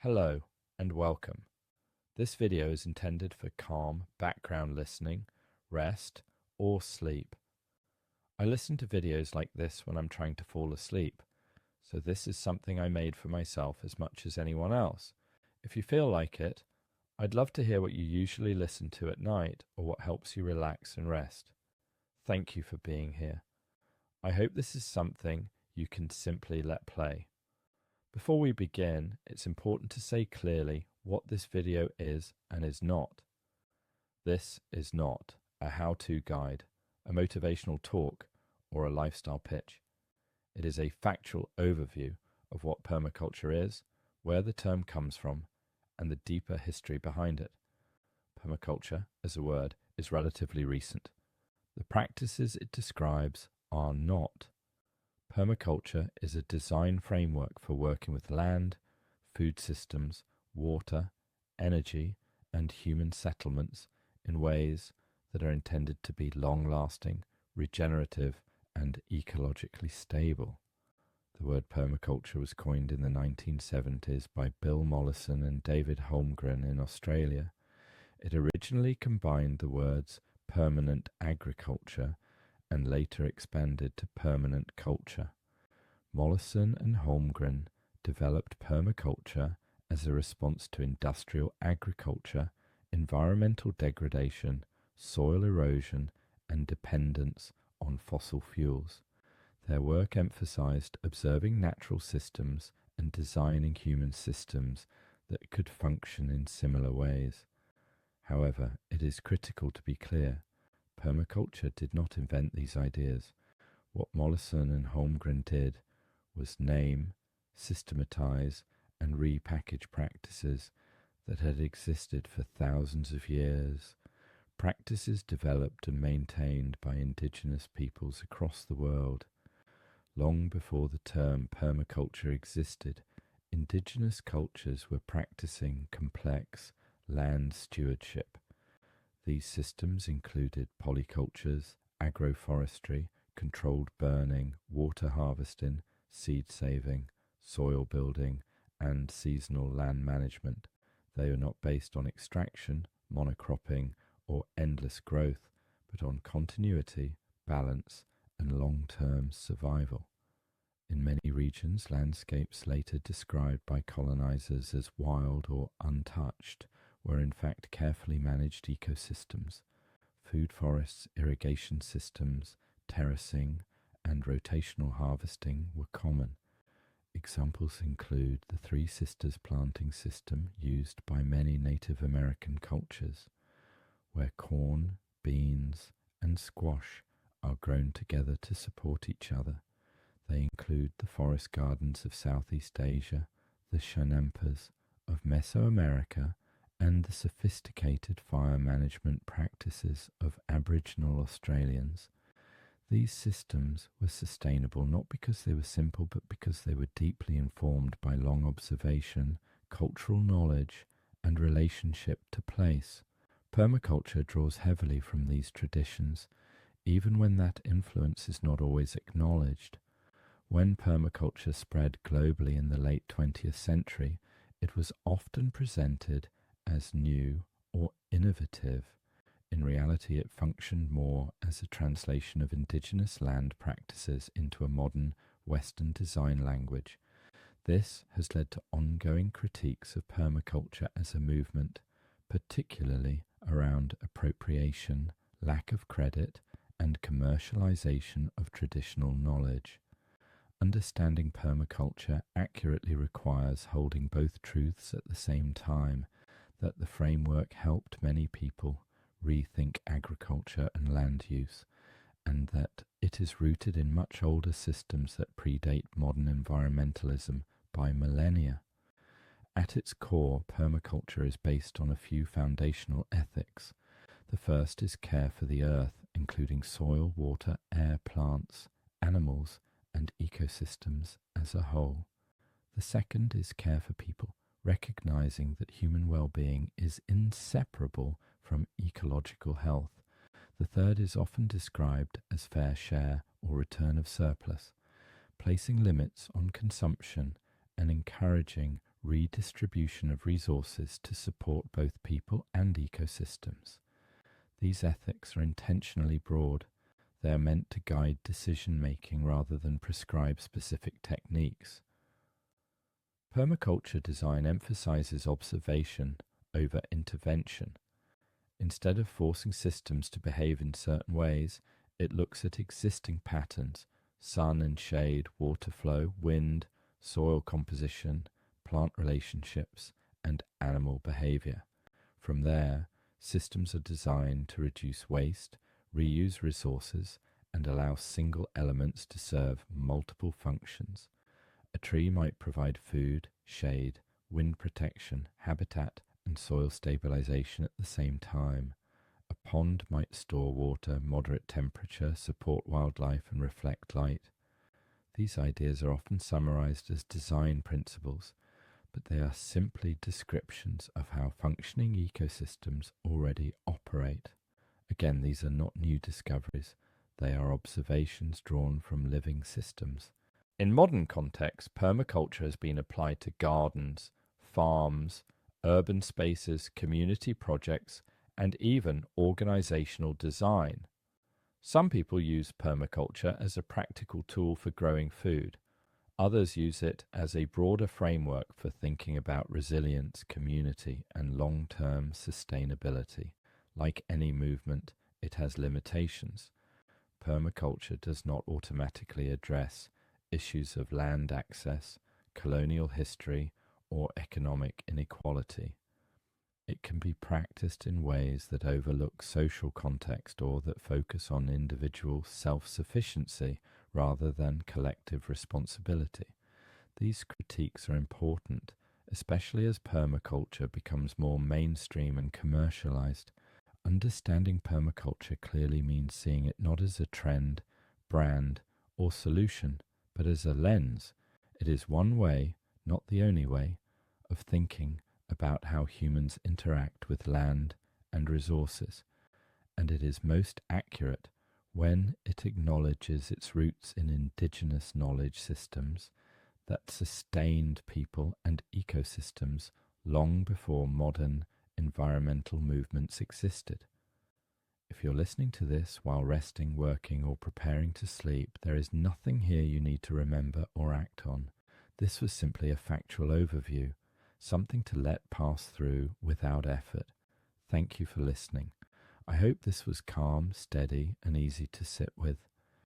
Hello and welcome. This video is intended for calm background listening, rest, or sleep. I listen to videos like this when I'm trying to fall asleep, so this is something I made for myself as much as anyone else. If you feel like it, I'd love to hear what you usually listen to at night or what helps you relax and rest. Thank you for being here. I hope this is something you can simply let play. Before we begin, it's important to say clearly what this video is and is not. This is not a how-to guide, a motivational talk, or a lifestyle pitch. It is a factual overview of what permaculture is, where the term comes from, and the deeper history behind it. Permaculture, as a word, is relatively recent. The practices it describes are not. Permaculture is a design framework for working with land, food systems, water, energy, and human settlements in ways that are intended to be long-lasting, regenerative, and ecologically stable. The word permaculture was coined in the 1970s by Bill Mollison and David Holmgren in Australia. It originally combined the words permanent agriculture and later expanded to permanent culture. Mollison and Holmgren developed permaculture as a response to industrial agriculture, environmental degradation, soil erosion, and dependence on fossil fuels. Their work emphasized observing natural systems and designing human systems that could function in similar ways. However, it is critical to be clear. Permaculture did not invent these ideas. What Mollison and Holmgren did was name, systematize, and repackage practices that had existed for thousands of years, practices developed and maintained by indigenous peoples across the world. Long before the term permaculture existed, indigenous cultures were practicing complex land stewardship. These systems included polycultures, agroforestry, controlled burning, water harvesting, seed saving, soil building, and seasonal land management. They are not based on extraction, monocropping, or endless growth, but on continuity, balance, and long-term survival. In many regions, landscapes later described by colonizers as wild or untouched were in fact carefully managed ecosystems. Food forests, irrigation systems, terracing, and rotational harvesting were common. Examples include the Three Sisters planting system used by many Native American cultures, where corn, beans, and squash are grown together to support each other. They include the forest gardens of Southeast Asia, the Chinampas of Mesoamerica, and the sophisticated fire management practices of Aboriginal Australians. These systems were sustainable not because they were simple, but because they were deeply informed by long observation, cultural knowledge, and relationship to place. Permaculture draws heavily from these traditions, even when that influence is not always acknowledged. When permaculture spread globally in the late 20th century, it was often presented as new or innovative. In reality, it functioned more as a translation of indigenous land practices into a modern Western design language. This has led to ongoing critiques of permaculture as a movement, particularly around appropriation, lack of credit, and commercialization of traditional knowledge. Understanding permaculture accurately requires holding both truths at the same time, that the framework helped many people rethink agriculture and land use, and that it is rooted in much older systems that predate modern environmentalism by millennia. At its core, permaculture is based on a few foundational ethics. The first is care for the earth, including soil, water, air, plants, animals, and ecosystems as a whole. The second is care for people, recognizing that human well-being is inseparable from ecological health. The third is often described as fair share or return of surplus, placing limits on consumption and encouraging redistribution of resources to support both people and ecosystems. These ethics are intentionally broad. They are meant to guide decision-making rather than prescribe specific techniques. Permaculture design emphasizes observation over intervention. Instead of forcing systems to behave in certain ways, it looks at existing patterns: sun and shade, water flow, wind, soil composition, plant relationships, and animal behavior. From there, systems are designed to reduce waste, reuse resources, and allow single elements to serve multiple functions. A tree might provide food, shade, wind protection, habitat, and soil stabilization at the same time. A pond might store water, moderate temperature, support wildlife, and reflect light. These ideas are often summarized as design principles, but they are simply descriptions of how functioning ecosystems already operate. Again, these are not new discoveries. They are observations drawn from living systems. In modern contexts, permaculture has been applied to gardens, farms, urban spaces, community projects, and even organizational design. Some people use permaculture as a practical tool for growing food. Others use it as a broader framework for thinking about resilience, community, and long-term sustainability. Like any movement, it has limitations. Permaculture does not automatically address issues of land access, colonial history, or economic inequality. It can be practiced in ways that overlook social context or that focus on individual self-sufficiency rather than collective responsibility. These critiques are important, especially as permaculture becomes more mainstream and commercialized. Understanding permaculture clearly means seeing it not as a trend, brand, or solution, but as a lens. It is one way, not the only way, of thinking about how humans interact with land and resources, and it is most accurate when it acknowledges its roots in indigenous knowledge systems that sustained people and ecosystems long before modern environmental movements existed. If you're listening to this while resting, working, or preparing to sleep, there is nothing here you need to remember or act on. This was simply a factual overview, something to let pass through without effort. Thank you for listening. I hope this was calm, steady, and easy to sit with.